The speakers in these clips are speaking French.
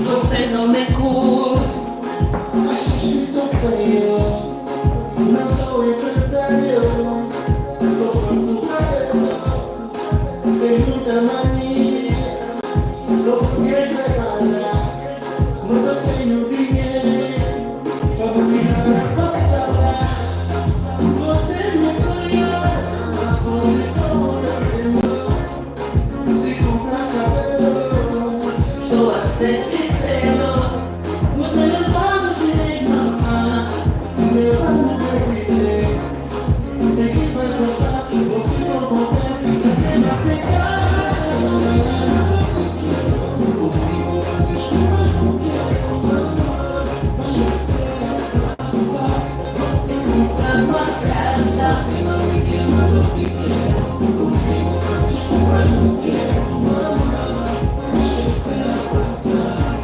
Você não me cura, mas que sofreu. Não sou empresário, sou português. Tenho muita mania, sou burguês de casa, mas eu tenho dinheiro para dominar a passada. Você me conhece, de comprar cabelo, estou a ser sincero. No telefone chinês mamãe, meu amo de viver. Sei que vai gostar, vou que vou comprar, porque vai ser graça. Comigo faz escolas, não quero comprar, mas você é passar. Vou ter que comprar uma casa, se não me quer, mas eu te quero. Comigo faz escolas, não quero comprar, mas você é passar.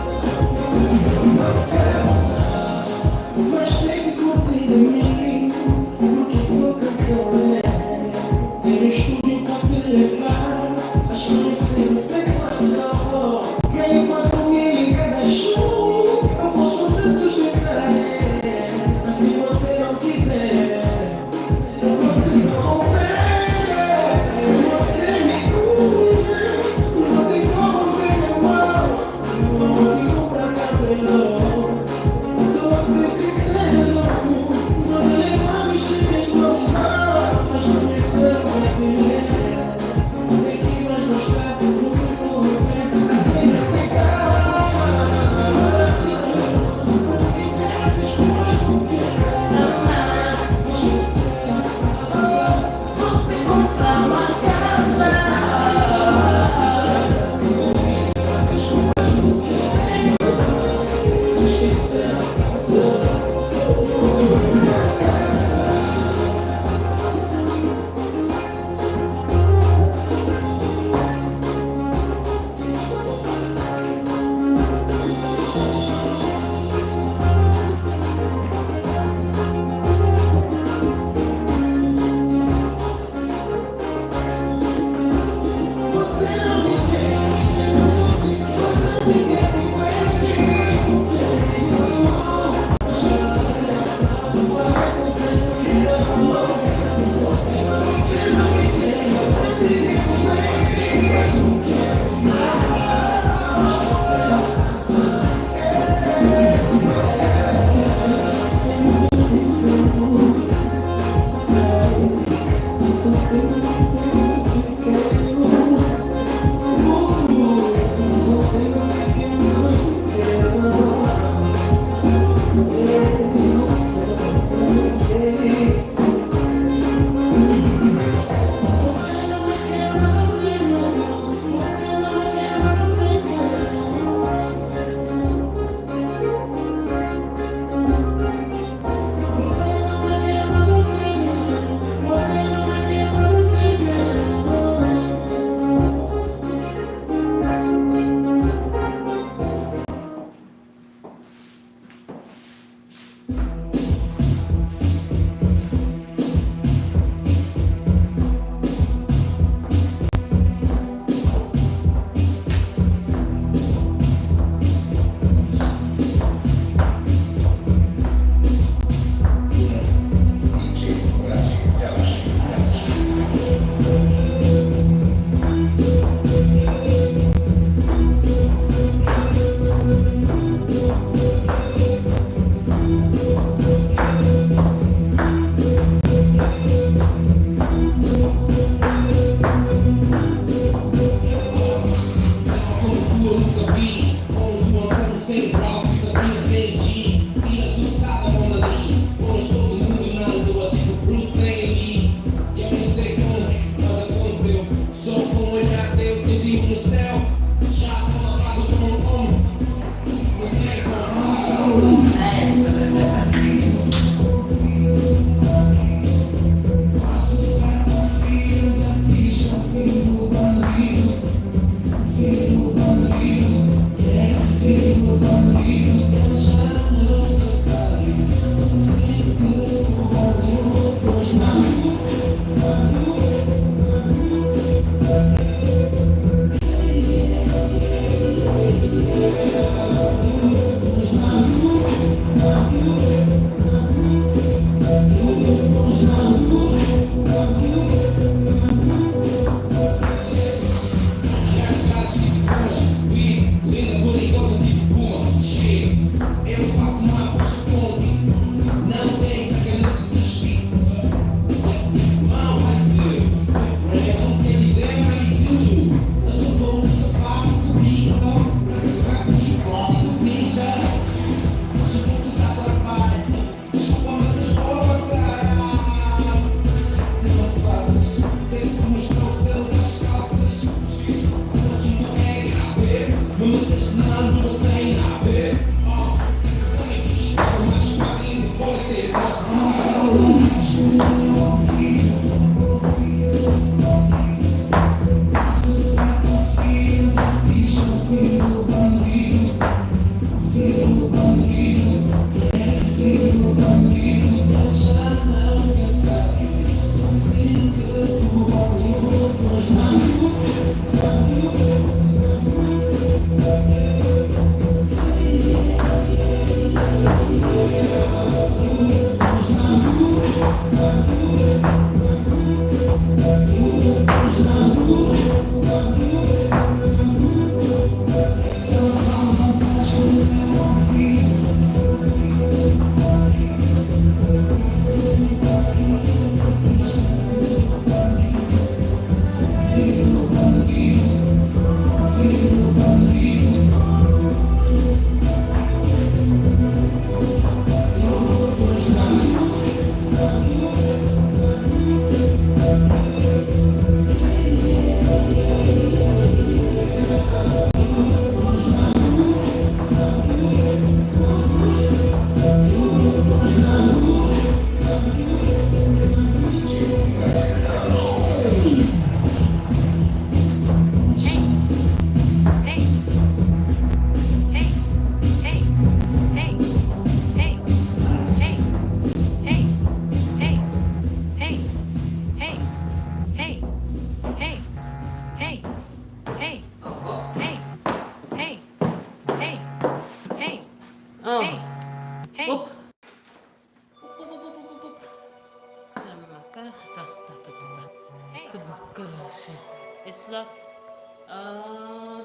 Uh,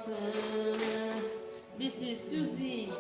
this is Susie.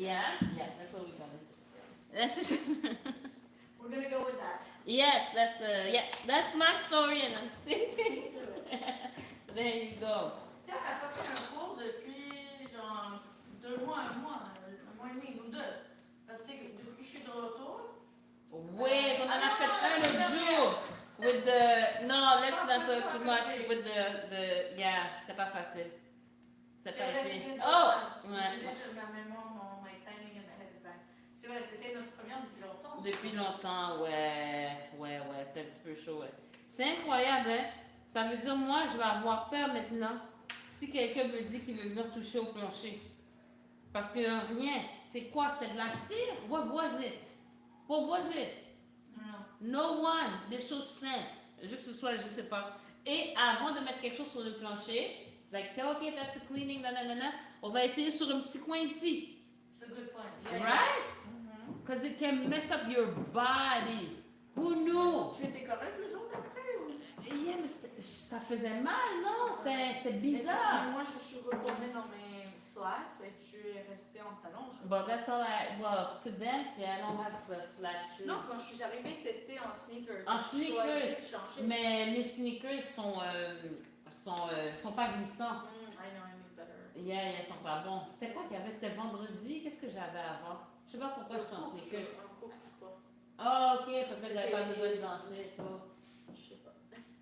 Yeah, that's what we're gonna say. We're gonna go with that. Yes, that's my story and I'm sticking to it. There you go. Tu sais, elle n'a pas fait un cours depuis genre 2 mois, un mois et demi ou 2. Parce que depuis que je suis de retour. Wait, on en a fait un l'autre jour. With the. No, let's not talk too much. With the yeah, c'était pas facile. C'était pas facile. Oh! Ouais. J'ai déjà ma mémoire, my timing and my head is back. C'est vrai, c'était notre première depuis longtemps. Depuis longtemps, ouais, c'était un petit peu chaud, ouais. C'est incroyable, hein? Ça veut dire, moi, je vais avoir peur maintenant si quelqu'un me dit qu'il veut venir toucher au plancher. Parce que rien. C'est quoi? C'était de la cire? What was it? What was it? No one. Des choses simples. Je veux que ce soit, je sais pas. Et avant de mettre quelque chose sur le plancher, like, c'est OK, that's the cleaning, nanana, on va essayer sur un petit coin ici. C'est un good point. Yeah, Right? Because it can mess up your body. Who knew? Tu étais correct le jour d'après ou? Yeah, mais ça faisait mal, non? C'était bizarre. Mais moi, je suis retournée dans mes flats et tu es restée en talons. But that's all well, to dance, yeah, I don't have flat shoes. Non, quand je suis arrivée, tu étais en sneakers. En sneakers. Changer. Mais mes sneakers sont pas glissants. I know, I need better. Yeah, ils sont pas bons. C'était quoi qu'il y avait? C'était vendredi? Qu'est-ce que j'avais avant? Je sais pas pourquoi j'étais en sneakers. Un couple, je crois. Ah, ok, ça fait que j'avais pas besoin de danser, toi. Je sais pas.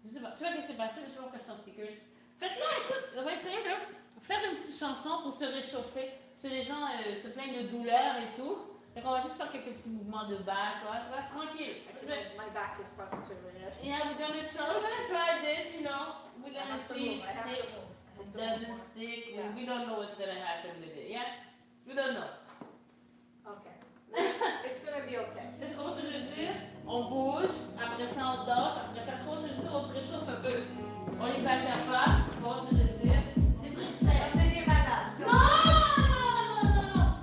Je sais pas. Tu vois ce qui s'est passé, mais je sais pas pourquoi j'étais en stickers. Faites-le, écoute, on va essayer de faire une petite chanson pour se réchauffer. Parce que les gens se plaignent de douleur et tout. Donc on va juste faire quelques petits mouvements de basse, voilà, tu vois, tranquille. My back is fucking too weird. Yeah, we're gonna try this, you know. We're gonna see if it sticks, it doesn't stick. Yeah. We don't know what's gonna happen with it, yeah? We don't know. Okay. It's gonna be okay. C'est trop ce que je veux dire? On bouge, après ça on danse, après ça trop ce que je veux dire, on se réchauffe un peu. On n'exagère pas, bon ce que je veux dire. Des trucs simples. Comme des malades. Non!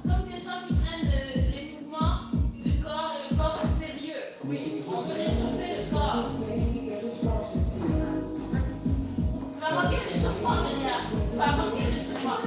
Comme des gens qui prennent les mouvements du corps et le corps au sérieux. Oui. On veut réchauffer le corps. Tu vas manquer de réchauffement, Delia. Tu vas manquer de réchauffement.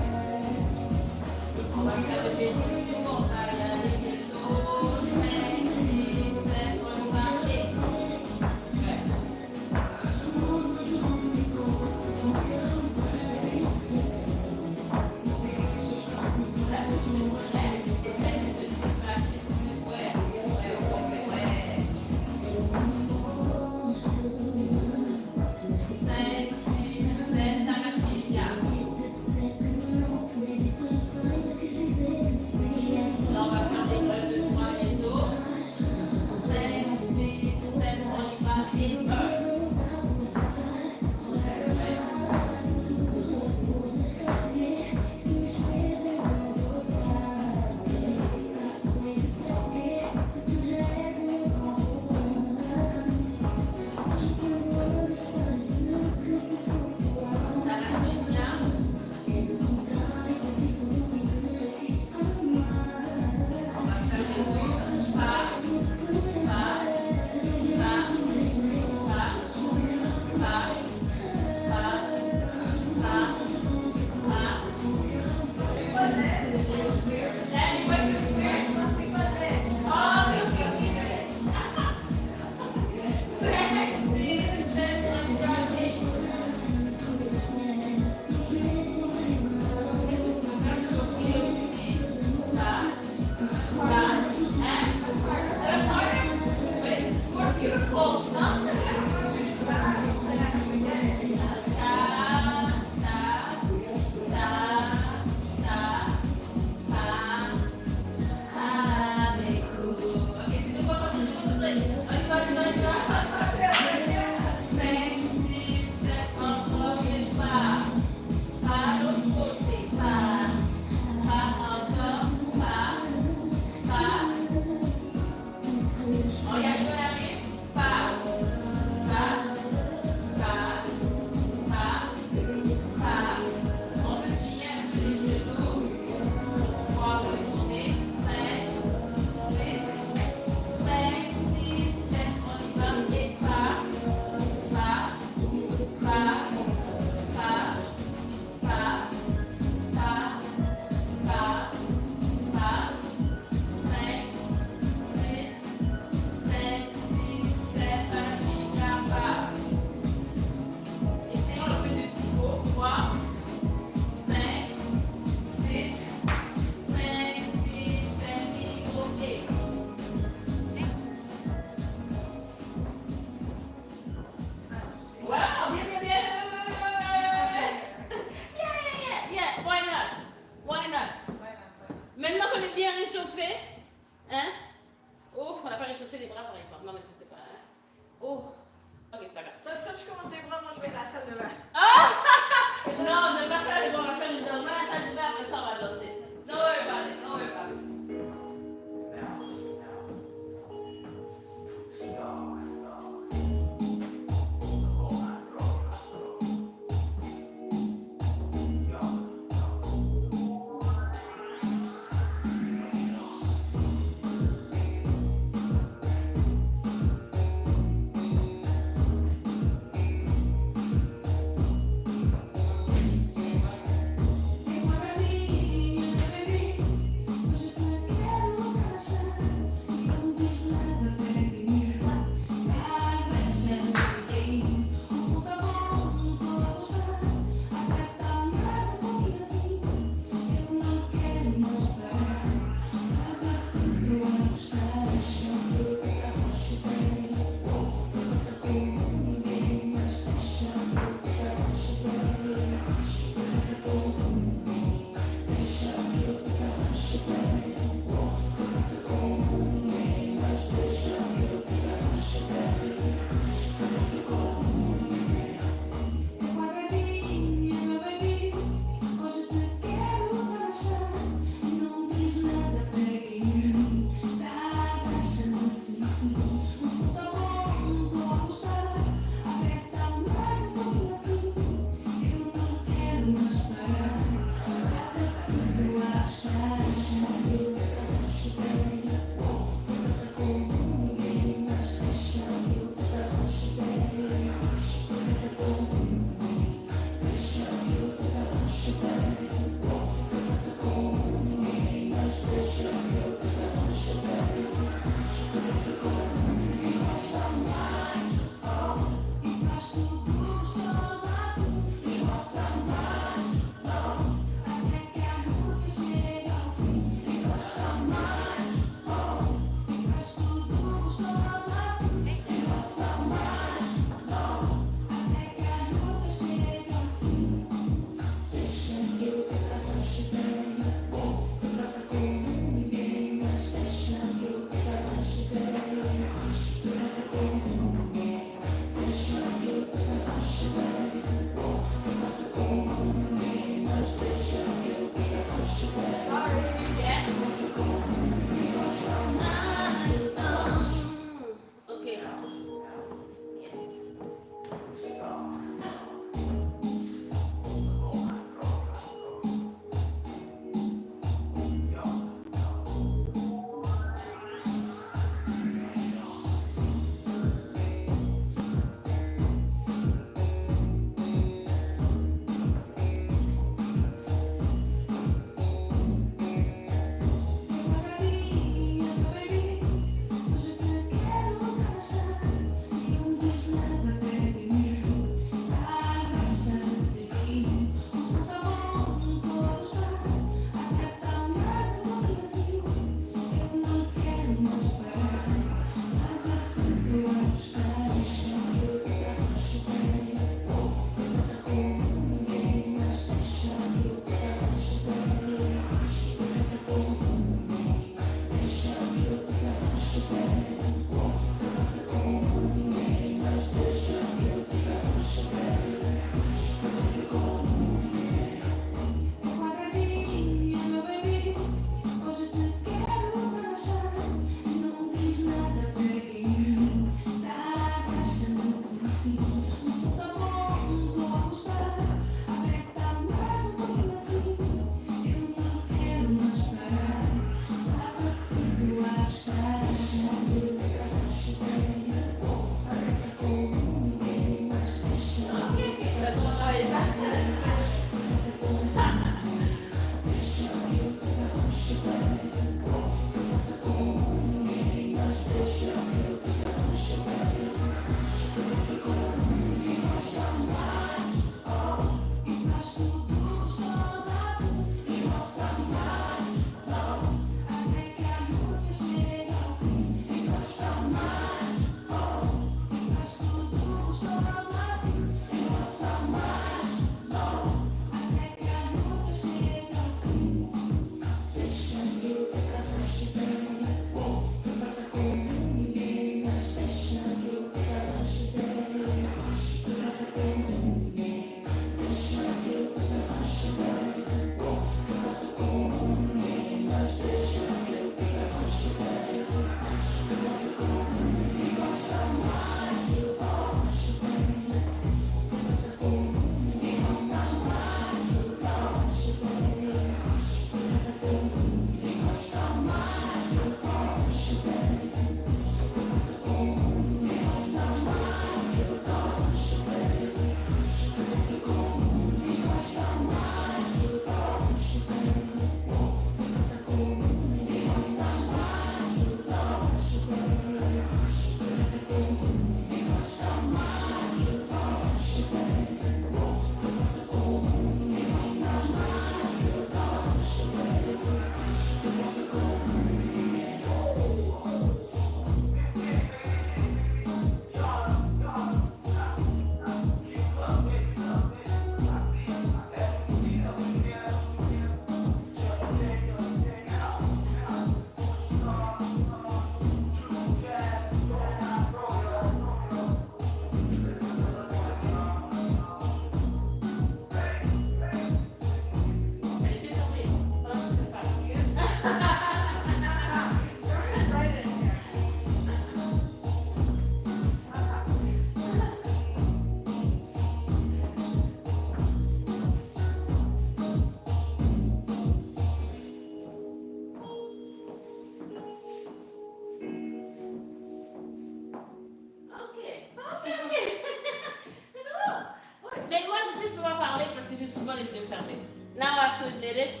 les yeux fermés. Now I have to admit it.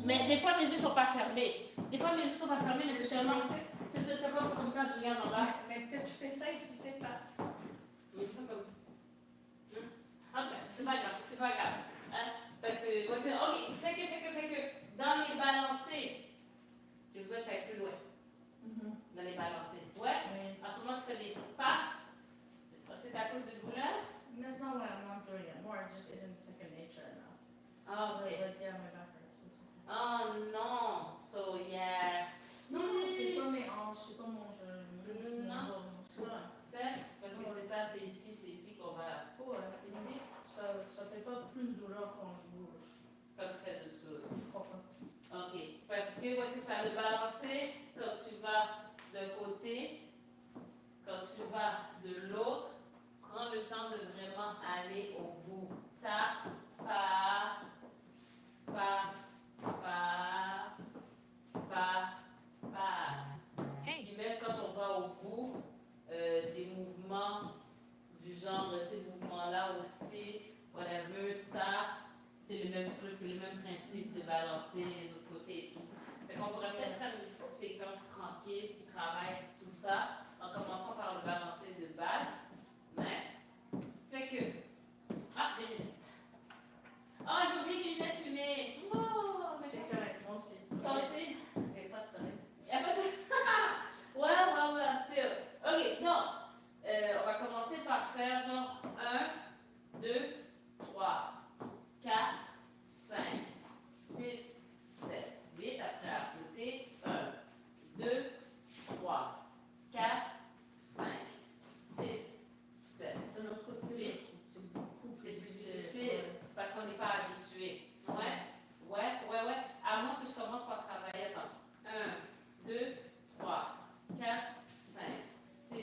Mais des fois, mes yeux sont pas fermés. Des fois, mes yeux sont pas fermés, mais c'est seulement... C'est simplement comme ça, je regarde en bas. Mais peut-être tu fais ça et tu sais pas. Mais ça comme... En tout cas, c'est pas grave, c'est pas grave. Hein? Parce que, ouais, c'est... Ok, fait que, dans les balancés, j'ai besoin d'être plus loin. Dans les balancés. Ouais? Oui. En ce moment, tu fais des pas. C'est à cause de douleur? That's not what I'm not doing it. More, it just isn't second nature enough. Ah, ok. Like, yeah, my back hurts. Oh non! So, yeah. Non, c'est pas mes hanches, c'est pas mon genou, c'est mon Non. dos. C'est vrai. Parce que c'est ça, c'est ici qu'on va. Ouais. Ici, Ça fait pas plus douleur quand je bouge. quand tu fais de tout. Je crois pas. Ok. Parce que, ouais, c'est ça, le balancer, quand tu vas d'un côté, quand tu vas de l'autre, prends le temps de vraiment aller au bout. Tap, pas, pas, pas, pas, pas. Hey. Puis même quand on va au bout, des mouvements du genre, ces mouvements-là aussi, whatever, ça, c'est le même truc, c'est le même principe de balancer les autres côtés et tout. Fait qu'on pourrait peut-être faire une petite séquence tranquille qui travaille tout ça, en commençant par le balancer de base. Mais, fait que, ah, des lunettes. Ah, j'ai oublié mes lunettes fumées. Oh, mais C'est correct, moi aussi. toi aussi? Des fois de soleil. Y'a pas de... well, still. Ok, donc, on va commencer par faire genre 1, 2, 3, 4, 5, 6, 7, 8. Après, à côté, 1, 2, 3, 4, 5, 6, 7. De l'autre côté, c'est beaucoup C'est plus plus difficile parce qu'on n'est pas habitué. Ouais. À moins que je commence par travailler. Attends. 1, 2, 3, 4, 5, 6,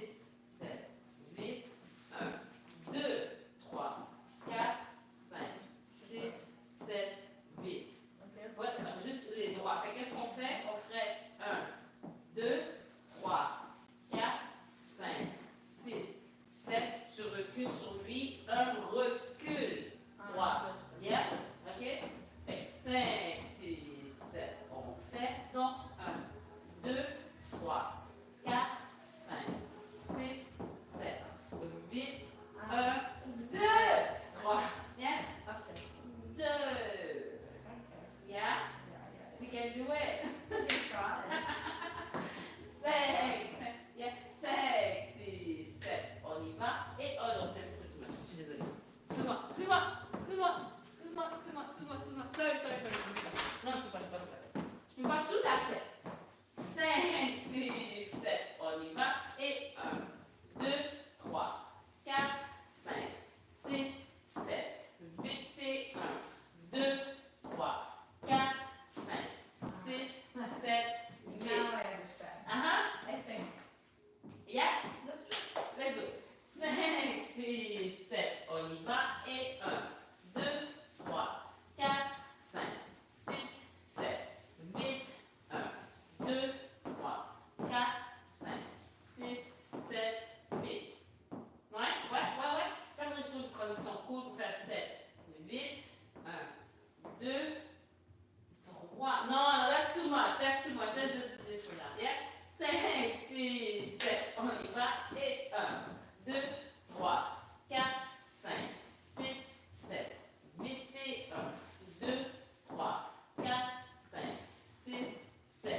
7, 8. 1, 2, 3, 4, 5, 6, 7, 8. Ok. Ouais, juste les doigts. Fait qu'est-ce qu'on fait? On ferait 1, 2, 3, 4, 5, 6, 7. Tu recules sur lui. Un recul. Droit. Yeah? OK? Fait que 5, 6, 7. On fait donc 1, 2, 3, 4, 5, 6, 7, 8, 1, 2, 3. Yeah? Ok. 2. Yeah? We can do it. 5. Yeah. 5, 6, 7. On y va. Et oh non, c'est un petit peu tout much. Je suis désolée. Excuse-moi. Sorry. Non, je ne peux pas. Je peux pas tout à fait. 5, 6, 7. On y va. Et 1, 2, 3, 4, 5, 6, 7, 8 et 1, 2, 3, 4, 5, 6, 7, 8. Now I understand. I think. Yeah? That's true. Let's go. 5, 6, 7. On y va. Et 1, 2, 3, 4, 5, 6, 7, 8. 1, 2, 3, 4, 5, 6, 7, 8. Ouais. Faire une chose de transition cool pour faire 7, 8. 1, 2, 3. Non, that's too much. Let's just this for now. Yeah? 5, 6, 7. On y va. Et 1, 2, 3, 4, 5, 6, 7, 8 et 1, 2, 3, 4, 5, 6, 7,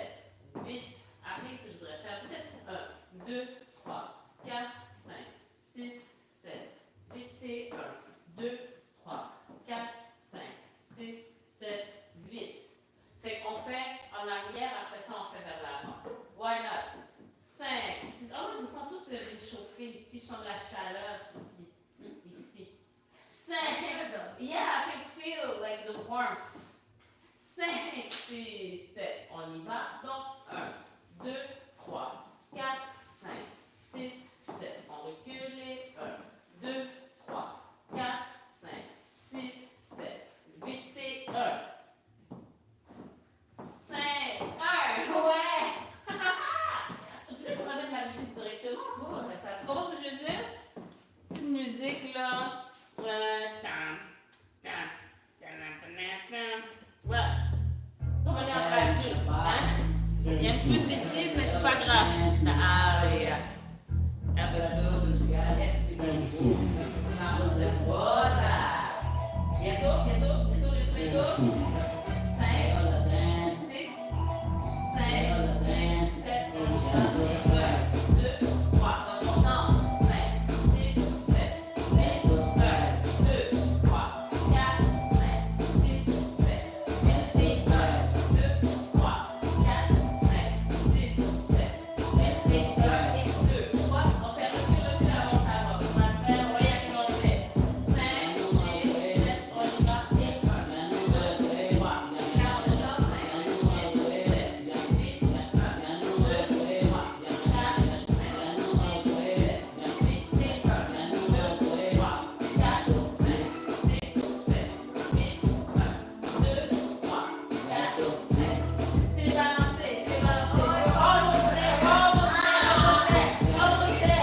8. Après, ce que je voudrais faire peut-être 1, 2, 3, 4, 5, 6, 7, 8 et 1, 2, 3, 4, 5, 6, 7, 8. Fait qu'on fait en arrière, après ça on fait vers l'avant. Why not? 5, 6. Oh, moi je me sens toute réchauffée ici, je sens de la chaleur ici. Ici. 5. Yeah, I can feel like the warmth. 5, 6, 7. On y va. Donc 1, 2, 3, 4, 5, 6, 7. On recule et 1, 2, 3, 4, 5, 6, 7, 8 et 1. 5, 1, ouais! Puis là, je vais mettre la musique directement, puis on fait ça. Tu comprends ce que je veux dire? Petite musique là. Tam, tam, tam, tam, Vamos embora. Bientôt le frigo. 5, 6, 5, 6, 7, 8, 2, 3. Maintenant, 5, 6, 7, 8, 1, 2, 3, 4, 5, 6, 7, 8, 1, 2, 3, 4, 5, 6, 7, 8, 1 et 2, 3. On fait recul, avance, avance. On va le faire, voyez comment on fait. 5, 6, 7, on y va et 1, 2, 3, 4, 5, 6, 7, 8, 1, 2, 3, 4, 5, 6, 7, 8 et 1, 2, 3, 4, 5, 6, 7, 8, 1, 2, 3, 4, 5. C'est balancé, c'est balancé. Almost there, almost there, almost there, almost there.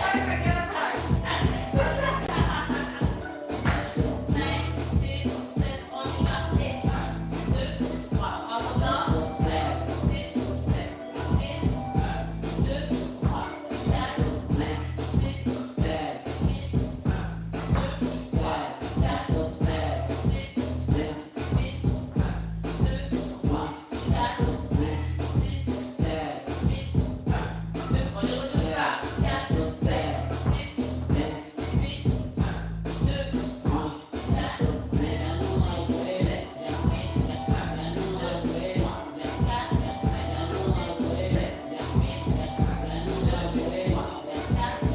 5, 6, 7, on y va et 1, 2, 3. En remontant, 5, 6, 7, 8, 1, 2, 3, 4, 5, 6, 7, 8, 1, 2, 3, 4, 5, 6, 7, 8, 1, 2, 3, 4, 5, 6, 7, 8, 1, 2. On y retourne là. 4, 5, 6, 7, 8, 1, 2, 3, 4, 5, 6, 7, 8, 1, 2, 3, 4,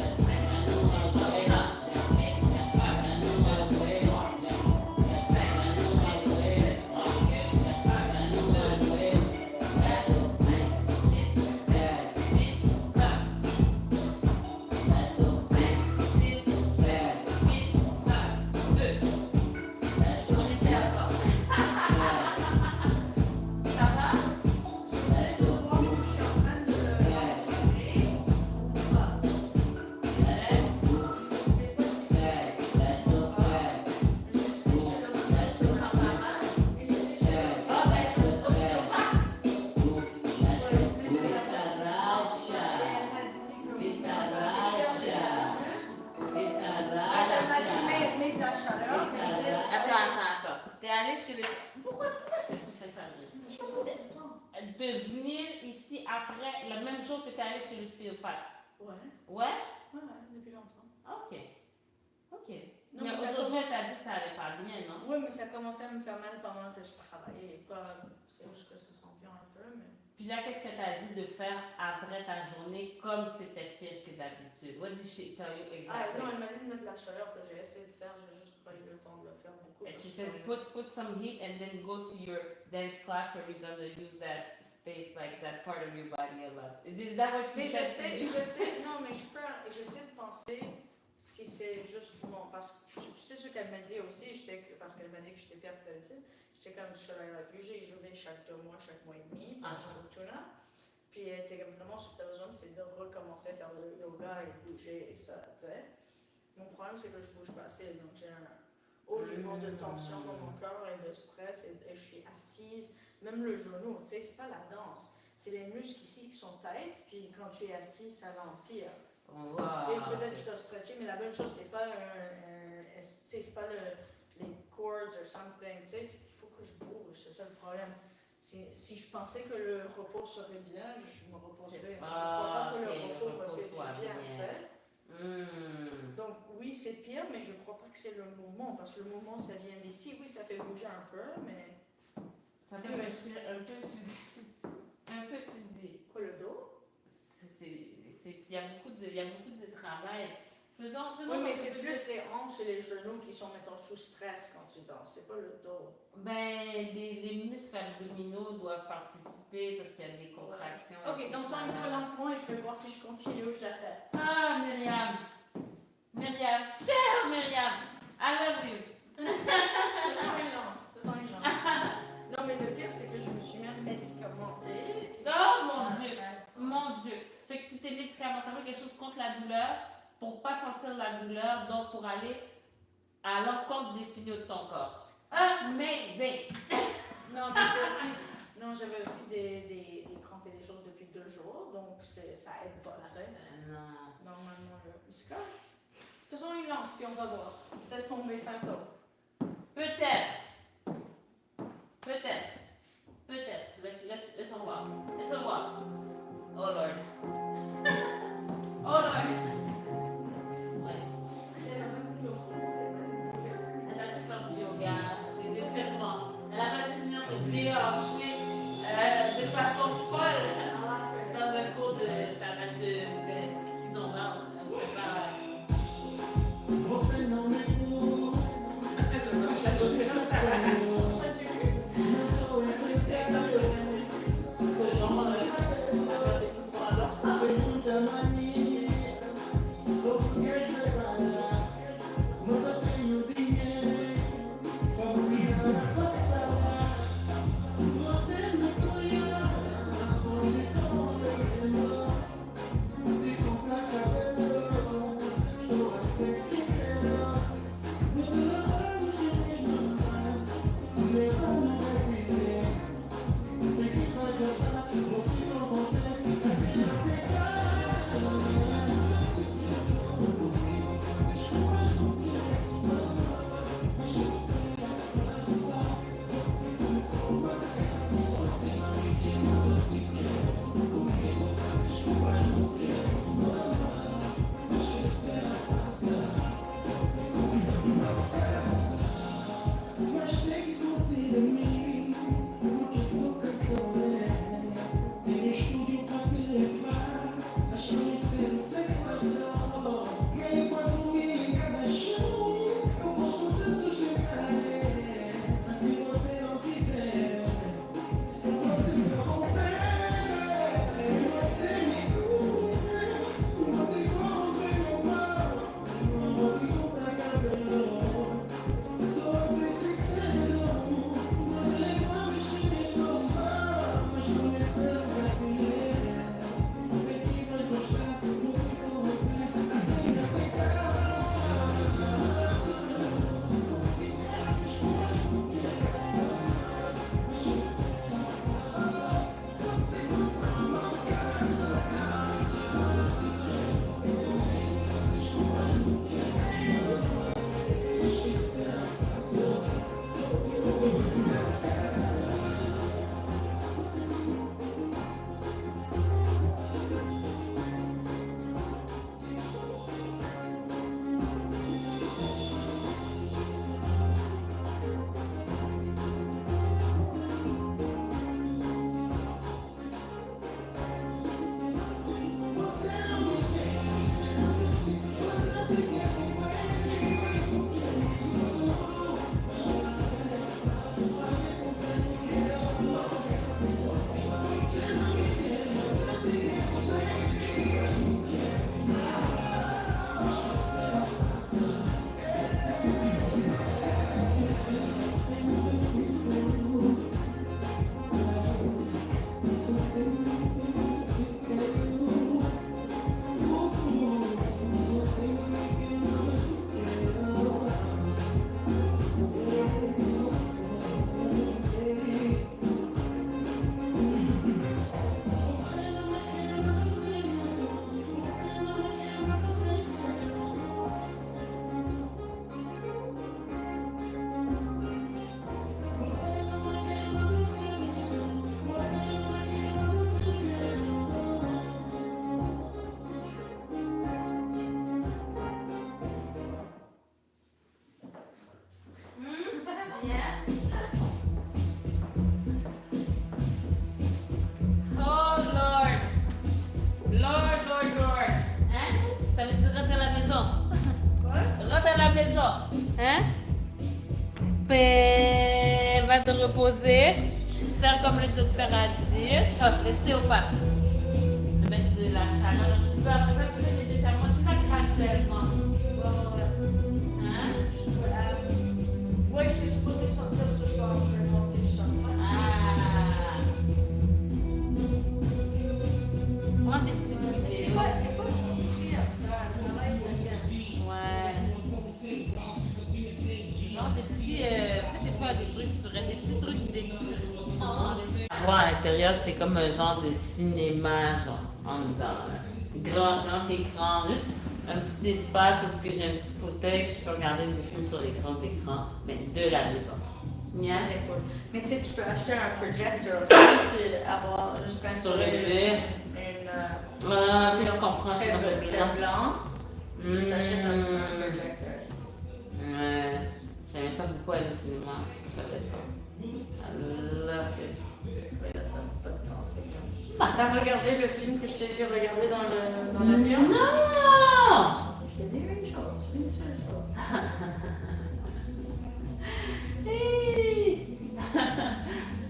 T'es allé chez le... Pourquoi est-ce que tu fais ça, de venir ici après, le même jour que t'es allé chez l'ostéopathe? Ouais. Ouais? Ouais, depuis longtemps. Ok. Ok. Non, mais mais ça aujourd'hui, commence- t'as dit que ça allait pas bien, non? Oui, mais ça commençait à me faire mal pendant que je travaillais. Pas... C'est juste que ça sent bien un peu, mais... Puis là, qu'est-ce que t'as dit de faire après ta journée comme c'était pire que d'habitude? What did she tell you Ah, exactly? non, elle m'a dit de mettre la chaleur que j'ai essayé de faire. J'ai juste pas eu le temps de le faire beaucoup. And she parce said, que- put some heat and then go to your dance class where you're gonna use that space, like that part of your body a lot. Is that what she Mais said to you? je sais, non, mais j'essaie de penser si c'est juste bon, parce que tu sais ce qu'elle m'a dit aussi, parce qu'elle m'a dit que j'étais pire que d'habitude, j'étais comme je travaille avec lui, j'ai joué chaque 2 mois, chaque mois et demi, Ah. j'ai tout là. Puis elle était comme vraiment ce que tu as besoin, c'est de recommencer à faire le yoga et bouger et ça, tu sais. Mon problème, c'est que je bouge pas assez, donc j'ai un haut niveau de tension dans mon corps et de stress et je suis assise, même le genou, tu sais, c'est pas la danse. C'est les muscles ici qui sont tight, puis quand tu es assis, ça l'empire. Wow. Et peut-être je dois stretcher, mais la bonne chose, c'est pas c'est pas les cords or something, tu sais, c'est qu'il faut que je bouge, c'est ça le problème. Si je pensais que le repos serait bien, je me reposerais. Je ne crois pas que le repos me fait du bien, tu sais. Donc oui, c'est pire, mais je ne crois pas que c'est le mouvement, parce que le mouvement, ça vient d'ici. Oui, ça fait bouger un peu, mais... Ça fait respirer un peu, tu dis. Un peu, tu dis. Quoi, le dos? Il y a beaucoup de travail. Faisons Oui, mais un c'est peu plus les hanches et les genoux qui sont, mettons, sous stress quand tu danses. C'est pas le dos. Ben, les muscles abdominaux doivent participer parce qu'il y a des contractions. Ok, donc ça, un peu lentement et je vais voir si je continue ou j'arrête. Ah, Myriam, chère Myriam, I love you. Faisons une lente. Non, mais le pire, c'est que je me suis même médicamentée. Oh mon Dieu. Fait que tu t'es médicamenté quelque chose contre la douleur pour pas sentir la douleur, donc pour aller à l'encontre des signaux de ton corps. Amazing! Non, mais c'est aussi... Non, j'avais aussi des crampes et des choses depuis 2 jours, donc ça aide pas, tu sais. Non. Normalement, c'est correct. Faisons une lampe, puis on va voir. Peut-être tomber fantôme. Peut-être. Peut-être. Peut-être. Laissons voir. Laissons voir. Oh Lord. Oh Lord. Ouais. Elle a fait faire du yoga, des étirements. Elle a fait venir de déhancher de façon folle dans un cours de qu'ils ont dans. On sait pas. Você não me curte, não sou influenciado. Pergunta mania, sou burguês de falar, mas eu tenho dinheiro para virar a passada. Você me conhece, onde estou descendo, de comprar cabelo, estou a ser sincero. Vou te levar no chinês no mar, levar no Brasília. Sei que vai gostar, vou te corromper, apenas aceitar. Mas tem que curtir a mim, porque sou cantor. Tenho estúdio para te levar, mas conhecer o sequador. Quem quando me liga na show, eu posso te sustentar. Mas se você não quiser, eu vou te corromper. Você me curte, vou te corromper, meu mal. Vou te comprar cabelo. Hein? Va te reposer, faire comme le docteur a dit. Oh, l'ostéopathe. Te mettre de la chaleur un petit peu. Après ça, tu fais des étirements. Tu fais graduellement. Hein? Ouais, je suis supposée sortir ce soir. Je vais passer le changement. Ah. Prends des petites C'est vidéos. pas si pire, ça. Le travail, ça vient. Ouais. Genre des petits, tu sais, des fois, des trucs sur des petits trucs d'étirement. Voir à l'intérieur, c'est comme un genre de cinéma, genre, en dedans. Là. Grand écran, juste un petit espace parce que j'ai un petit fauteuil, puis je peux regarder des films sur les grands écrans, mais de la maison. Yeah. C'est cool. Mais tu sais, tu peux acheter un projector aussi, puis avoir juste plein Sur le mur. Puis je comprends, je suis dans le très blanc. Tu t'achètes un projector. Ouais. J'aimais ça beaucoup aller au cinéma. J'avais le temps. I love it. Oui, là, t'as pas de temps, c'est bien. T'as regardé le film que je t'ai dit regarder dans l'avion? Non! Je t'ai dit une chose, une seule chose. C'est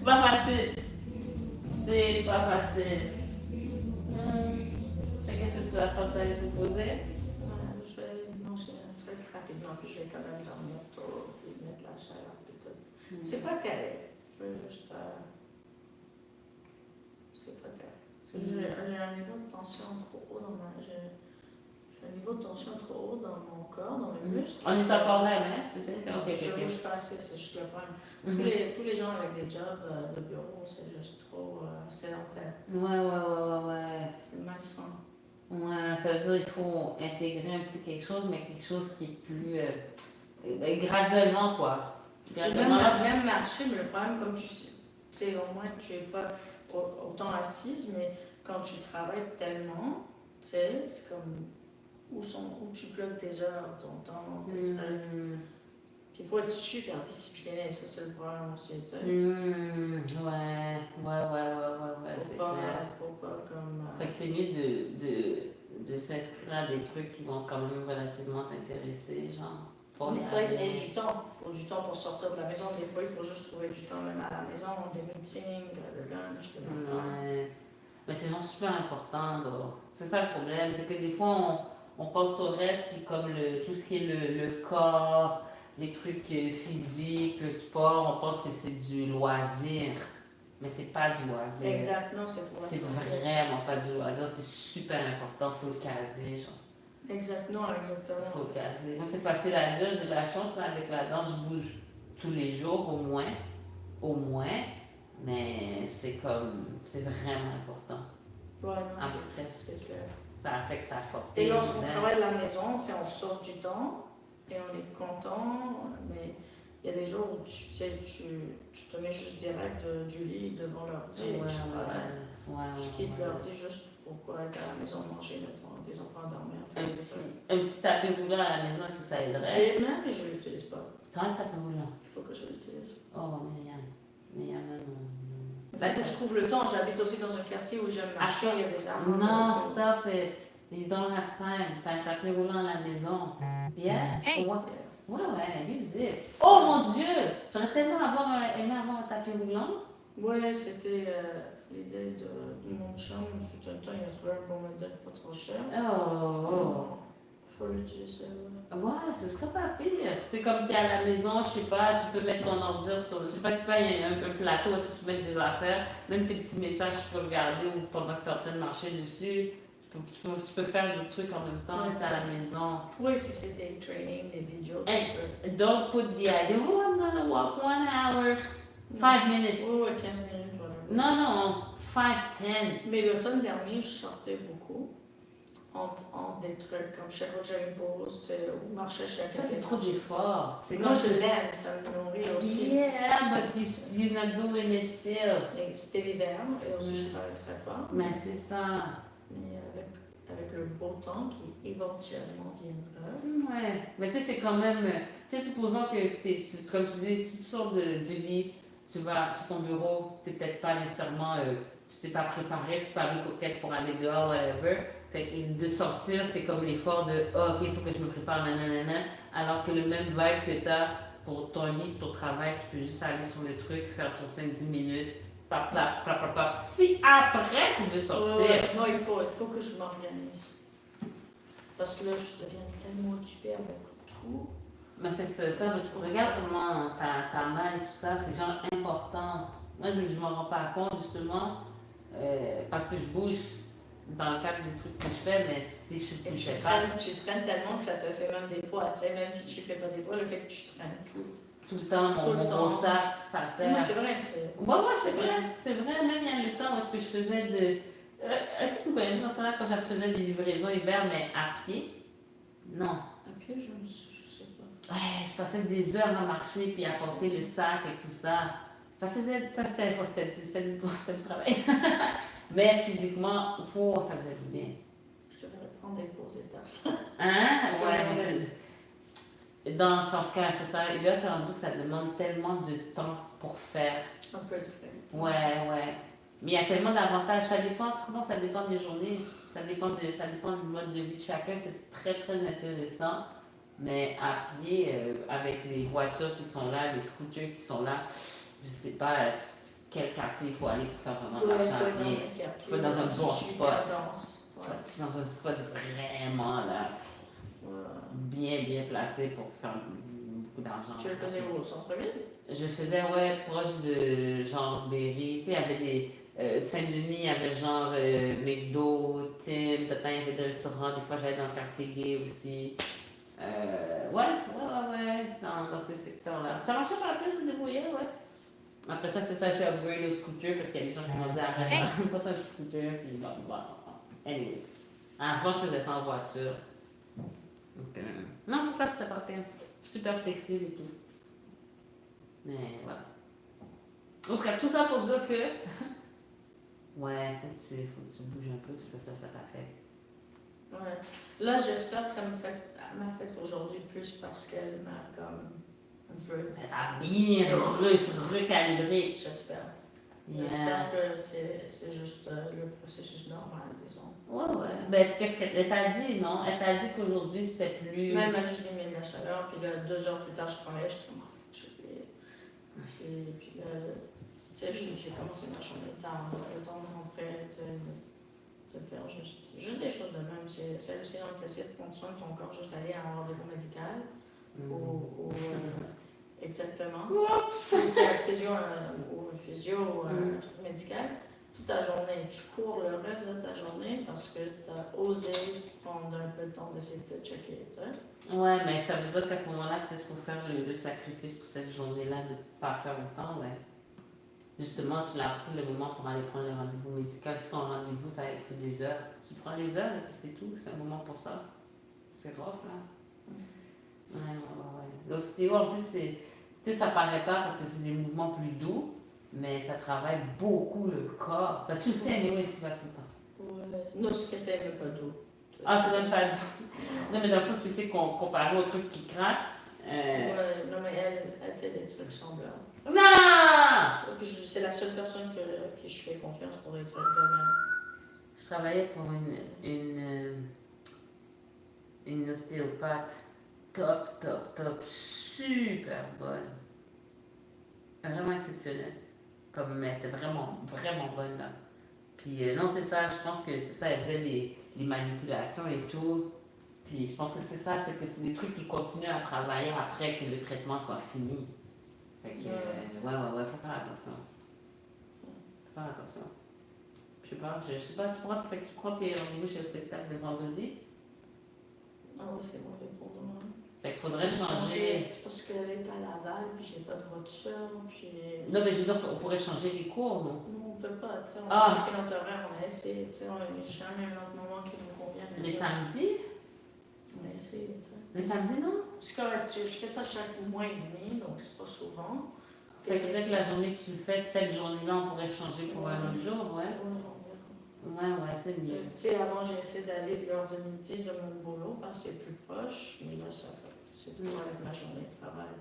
pas facile. C'est pas facile. Qu'est-ce que tu vas faire? Tu vas aller te poser? Je vais manger un truc rapidement, puis je vais quand même dormir tôt, puis mettre la chaleur, puis tout. C'est pas terrible. Je veux juste. C'est pas terrible. J'ai un niveau de tension trop haut dans ma. J'ai un niveau de tension trop haut dans mon corps, dans mes muscles. On est encore là, hein? Tu sais, c'est ok. Je bouge pas assez, c'est juste le problème. Tous les gens avec des jobs de bureau, c'est juste trop sédentaire. Ouais. C'est malsain. Ouais, ça veut dire qu'il faut intégrer un petit quelque chose, mais quelque chose qui est plus graduellement, quoi. Même marcher, mais le problème, comme tu sais, au moins tu es pas autant assise, mais quand tu travailles tellement, tu sais, c'est comme où tu plugues tes heures, ton temps, tes trucs. Puis il faut être super discipliné, ça c'est le problème aussi, tu sais. Ouais, c'est clair. Faut pas comme. Fait que c'est mieux de s'inscrire à des trucs qui vont quand même relativement t'intéresser, genre. Mais c'est vrai qu'il faut du temps. Il faut du temps pour sortir de la maison. Des fois, il faut juste trouver du temps même à la maison, des meetings, le lunch, le matin. Ouais. Mais c'est genre super important, là. C'est ça le problème, c'est que des fois, on pense au reste, puis comme tout ce qui est le corps, les trucs physiques, le sport, on pense que c'est du loisir. Mais c'est pas du loisir. Exactement, c'est pour C'est vraiment pas du loisir, c'est super important, faut le caser, genre. Exactement. Faut le caser. Moi, c'est facile à dire, j'ai de la chance, mais avec la danse, je bouge tous les jours, au moins, mais c'est vraiment important. Ouais, non, Après, c'est clair. ça affecte ta santé. Et lorsqu'on travaille de la maison, tu sais, on sort du temps et on est content, mais il y a des jours où tu te mets juste direct du lit devant l'ordi et tu travailles. Tu quittes l'ordi juste pour être à la maison manger, mettre des enfants à dormir. Un petit tapis roulant à la maison, est-ce que ça aiderait? J'ai même, mais je ne l'utilise pas. Tu as un tapis roulant? Il faut que je l'utilise. Oh, mais il y en a non. Je trouve le temps. J'habite aussi dans un quartier où j'aime marcher, il y a des arbres. Non, stop it. You don't have time. T'as un tapis roulant à la maison. Yeah? Hey! Ouais, use it. Oh mon Dieu! J'aurais tellement aimé avoir un tapis roulant. Ouais, c'était l'idée de mon chum. Tout un temps, il a trouvé un bon modèle pas trop cher. Faut l'utiliser. Ouais, ce serait pas pire. C'est comme t'es à la maison, je sais pas, tu peux mettre ton ordi sur. Je sais pas si il y a un plateau, est-ce que tu peux mettre des affaires, même tes petits messages, tu peux regarder ou pendant que tu es en train de marcher dessus. Tu peux faire d'autres trucs en même temps, c'est à la maison. Oui, si c'est des trainings, des vidéos, tu peux. Don't put the idea, oh, I'm gonna walk 1 hour, 5 minutes. Oui, 15 minutes, voilà. Non, 5, 10. Mais l'automne dernier, je sortais beaucoup. Entre des trucs comme chaque fois que j'avais une pause, tu sais, ou marcher chaque Ça, c'est trop d'efforts. Moi, je l'aime, ça me nourrit aussi. Yeah, but you're not doing it still. Et c'était l'hiver, et aussi je travaille très fort. Mais c'est ça. Mais avec le beau temps qui éventuellement viendra. Ouais, mais tu sais, c'est quand même. Tu sais, supposons que, comme tu dis, si tu sors du lit, tu vas sur ton bureau, tu n'es peut-être pas nécessairement. Tu t'es pas préparé, tu peux aller peut-être pour aller dehors, whatever. Fait que de sortir, c'est comme l'effort de ok, il faut que je me prépare, nanana. Alors que le même vibe que tu as pour ton lit, ton travail, tu peux juste aller sur le truc, faire ton 5-10 minutes, pap. Si après tu veux sortir. Non, il faut que je m'organise. Parce que là, je deviens tellement occupée avec tout. Mais c'est ça, parce que regarde comment ta main et tout ça, c'est genre important. Moi, je ne m'en rends pas compte, justement, parce que je bouge dans le cadre des trucs que je fais, mais si je ne fais pas. Tu traînes tellement que ça te fait même des poids, tu sais, même si tu ne fais pas des poids, le fait que tu traînes tout le temps, mon gros sac, ça sert. Non, c'est vrai, c'est vrai, même il y a le temps où est-ce que je faisais est-ce que tu me connais dans ce temps-là quand je faisais des livraisons hiver, mais à pied? Non. À pied, je sais pas. Ouais, je passais des heures à marcher puis à porter le sac et tout ça. Ça faisait. Ça, c'était du travail. Mais physiquement, ça faisait du bien. Je devrais prendre des pauses et faire ça. Hein? Je Ouais, devrais- dans son cas, c'est ça. Et là, c'est rendu que ça demande tellement de temps pour faire. Un peu de frais. Ouais. Mais il y a tellement d'avantages. Ça dépend, comment ça dépend des journées. Ça dépend du mode de vie de chacun. C'est très, très intéressant. Mais à pied, avec les voitures qui sont là, les scooters qui sont là, je sais pas quel quartier il faut aller pour faire vraiment de Ouais, l'argent à dans pied. un quartier. Faut dans un bon super spot. dense. Ouais. Faut être dans un spot vraiment là, bien placé pour faire beaucoup d'argent. Tu le faisais au centre-ville? Je faisais, ouais, proche de genre Berry. Tu sais, il y avait des. Saint-Denis, il y avait genre McDo, Tim, peut-être il y avait des restaurants. Des fois, j'allais dans le quartier gay aussi. Ouais, dans ces secteurs-là. Ça marchait pas la peine de me débrouiller, ouais. Après ça, c'est ça, j'ai upgrade au scooter parce qu'il y a des gens qui m'ont dit arrête, pas un petit scooter, puis bon. Anyways. Avant, je faisais ça en voiture. Donc, non, c'est ça, c'était pas pire. Super flexible et tout. Mais voilà. En tout cas, tout ça pour dire que. Ouais, faut que tu bouges un peu, puis ça t'a fait. Ouais. Là, j'espère que m'a fait aujourd'hui plus parce qu'elle m'a comme un peu. Elle t'a bien recalibré. J'espère. Yeah. J'espère que c'est juste le processus normal, disons. Ouais. Ben, qu'est-ce qu'elle t'a dit, non? Elle t'a dit qu'aujourd'hui c'était plus. Même à juste diminuer la chaleur, puis là, 2 heures plus tard, je travaillais, je suis puis là, tu sais, j'ai commencé ma journée tard, le temps de rentrer, tu sais, de faire juste des choses de même. C'est hallucinant de t'essayer de prendre soin de ton corps, juste aller à un rendez-vous médical, exactement. Oups! Tu sais, un physio ou un truc médical, toute ta journée, tu cours le reste de ta journée parce que tu as osé prendre un peu de temps d'essayer de te checker, tu sais. Ouais, mais ça veut dire qu'à ce moment-là, peut-être qu'il faut faire le sacrifice pour cette journée-là de ne pas faire autant, ouais. Justement, tu l'as pris le moment pour aller prendre le rendez-vous médical. Si ton rendez-vous, ça a pris des heures, tu prends les heures et puis c'est tout. C'est un moment pour ça. C'est rough, là. Ouais. L'ostéo, en plus, c'est. Tu sais, ça paraît pas parce que c'est des mouvements plus doux, mais ça travaille beaucoup le corps. Ben, tu le sais, anyway, si tu vas tout le temps. Ouais. Non, ce qu'elle fait, même pas d'eau. Ah, c'est même pas doux. Non, mais dans le sens que, tu sais, comparé au truc qui craque. Ouais, non, mais elle fait des trucs semblables. Non! C'est la seule personne qui je fais confiance pour des trucs de même. Je travaillais pour une ostéopathe top, super bonne. Vraiment exceptionnelle. Comme elle était vraiment bonne là. Puis non, c'est ça, je pense que c'est ça, elle faisait les manipulations et tout. Puis je pense que c'est ça, c'est que c'est des trucs qui continuent à travailler après que le traitement soit fini. Fait que, ouais, faut faire attention. Je sais pas, tu prends tes rendez-vous chez le spectacle les vendredis. Ah oui, c'est mauvais pour nous. Fait qu'il faudrait changer. C'est parce qu'elle est à Laval, puis j'ai pas de voiture, puis. Non, mais je veux dire, on pourrait changer les cours, non? Non, on peut pas, tu sais, on Ah. a checké notre horaire, on a essayé, tu sais, on n'a jamais un autre moment qui nous convient. Les samedis? On a essayé, tu sais. Les samedis, non? C'est correct, je fais ça chaque mois et demi, donc c'est pas souvent. Fait que peut-être la journée que tu le fais, cette journée-là, on pourrait changer pour un autre jour, ouais. Ouais, c'est mieux. Tu sais, avant, j'ai essayé d'aller de l'heure de midi de mon boulot parce que c'est plus proche, mais là, c'est plus avec ma journée de travail.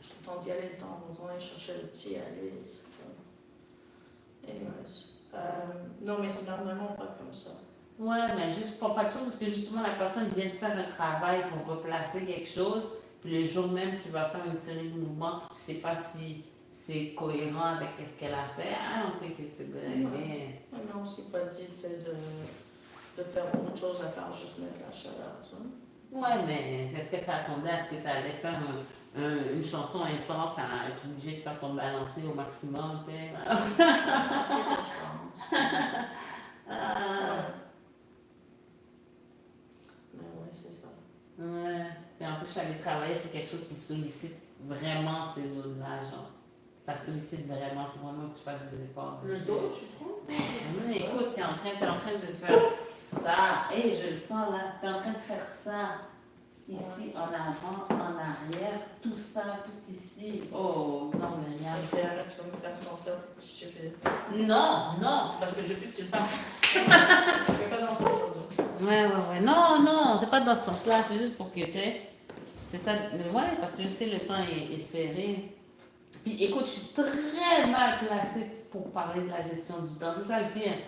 Je suis contente d'y aller le temps, on va aller chercher le petit à aller. Anyways. Non, mais c'est normalement pas comme ça. Ouais, mais juste pour pas de chose, parce que justement, la personne vient de faire un travail pour replacer quelque chose, puis le jour même, tu vas faire une série de mouvements, puis tu sais pas si c'est cohérent avec ce qu'elle a fait. Ah, on fait que c'est bien. Mais on s'est pas dit, tu sais, de faire autre chose à part juste mettre la chaleur, tu sais. Ouais, mais est-ce que ça attendait à ce que tu allais faire une chanson intense à être obligé de faire ton balancier au maximum, tu sais? C'est quand je pense. Mais ouais, c'est ça. Ouais. Puis en plus, je suis allée travailler sur quelque chose qui sollicite vraiment ces zones-là, genre. Ça sollicite vraiment, il faut vraiment que tu fasses des efforts. Le dos, tu trouves? Oui, écoute, t'es en train de faire ça. Hey, je le sens là, t'es en train de faire ça. ici, en avant, en arrière, tout ça, tout ici. Oh, non, mais rien. Ça fait arrête, tu vas me faire sentir stupide. Non, non. C'est parce que je veux plus que tu le fasses. fasses. Je vais pas danser aujourd'hui. Ouais. Non, non, c'est pas dans ce sens-là, c'est juste pour que tu sais. C'est ça, ouais, parce que je sais le temps est serré. Puis écoute, je suis très mal placée pour parler de la gestion du temps, c'est ça le pire.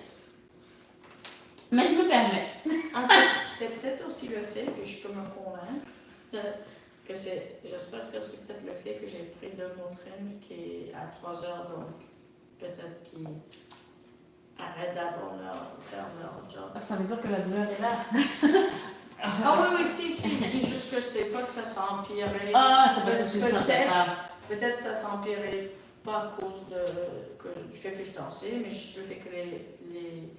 Mais je me permets. Ah, c'est peut-être aussi le fait que je peux me convaincre que c'est, j'espère que c'est aussi peut-être le fait que j'ai pris de mon train qui est à 3 heures, donc peut-être qu'ils arrêtent d'abord faire leur job. Ça veut dire que la douleur est là. Ah oui, si, je dis juste que c'est pas que ça s'empirait. Ah, c'est parce que tu le sentais pas. Peut-être que ça s'empirait pas à cause du fait que je dansais, mais juste le fait que les